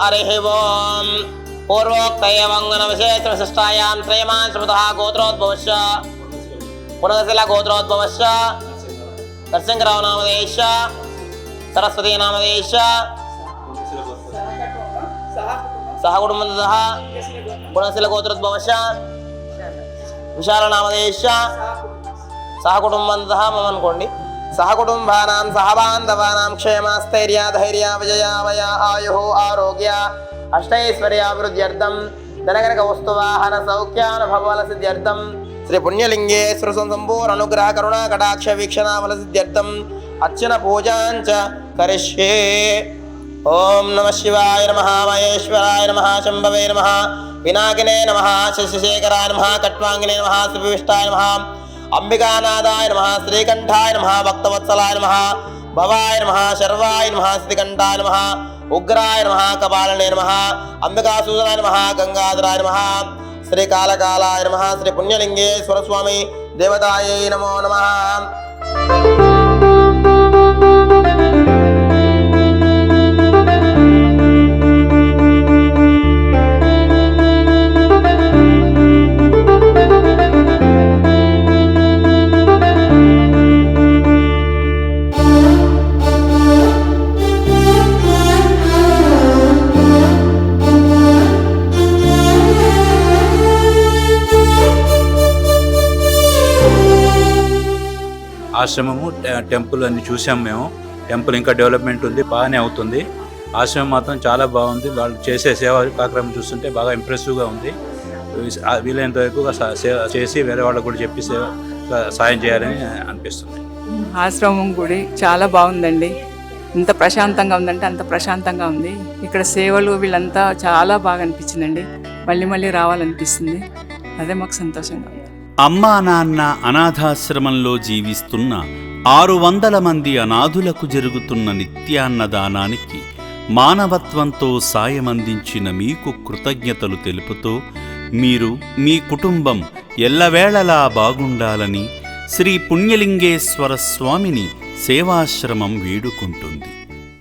हरिः ओम् पूर्वोक्त एवंगुणविशेषविशिष्टायां श्रेयमान् श्रुतः गोत्रोद्भवश्च पुनगशिला गोत्रोद्भवश्च नरसिंहराव नामधेयश्च सरस्वती नामधेयश्च सह कुटुंबतः पुनगशिला गोत्रोद्भवश्च विशाल नामधेयश्च सह कुटुंबतः मम अनुकोंडि सह कुटुंबानां सह बांधवानां क्षेमस्थैर्य धैर्य विजय वय आयुः आरोग्य अष्टैश्वर्याभिवृद्ध्यर्थं धनकनक वस्तुवाहन सौख्यानुभवफल सिद्ध्यर्थं श्री पुण्यलिंगेश्वर संपूर्ण अनुग्रह करुणा कटाक्ष वीक्षणाफल सिद्ध्यर्थं अर्चन पूजांच करिष्ये। ओम नमः शिवाय नमः महेश्वराय नमः शंभवे नमः पिनाकिने नमः शशिशेखराय नमः कट्वांगिने नमः सुविष्टाय नमः अंबिकानादाय नमः श्रीकंठाय नमः भक्तवत्सलाय नमः भवाय नमः शर्वाय नमः श्रीकंठाय नमः उग्राय नमः कपालने नमः अंबिकासूदनाय नमः गंगाधराय नमः श्री कालकालाय नमः श्री पुण्यलिंगेश्वर स्वामी देवतायै नमो नमः। ఆశ్రమము టెంపుల్ అన్ని చూసాం మేము. టెంపుల్ ఇంకా డెవలప్మెంట్ ఉంది, బాగానే అవుతుంది. ఆశ్రమం మాత్రం చాలా బాగుంది. వాళ్ళు చేసే సేవా కార్యక్రమం చూస్తుంటే బాగా ఇంప్రెసివ్గా ఉంది. వీలైనంత ఎక్కువగా సేవ చేసి వేరే వాళ్ళకు కూడా చెప్పి సాయం చేయాలని అనిపిస్తుంది. ఆశ్రమం గుడి చాలా బాగుందండి. ఇంత ప్రశాంతంగా ఉందంటే అంత ప్రశాంతంగా ఉంది. ఇక్కడ సేవలు వీళ్ళంతా చాలా బాగా అనిపించిందండి. మళ్ళీ మళ్ళీ రావాలనిపిస్తుంది. అదే మాకు సంతోషంగా ఉంది. అమ్మా నాన్న అనాథాశ్రమంలో జీవిస్తున్న 600 మంది అనాథులకు జరుగుతున్న నిత్యాన్నదానానికి మానవత్వంతో సాయమందించిన మీకు కృతజ్ఞతలు తెలుపుతూ మీరు మీ కుటుంబం ఎల్లవేళలా బాగుండాలని శ్రీ పుణ్యలింగేశ్వర స్వామిని సేవాశ్రమం వేడుకుంటుంది.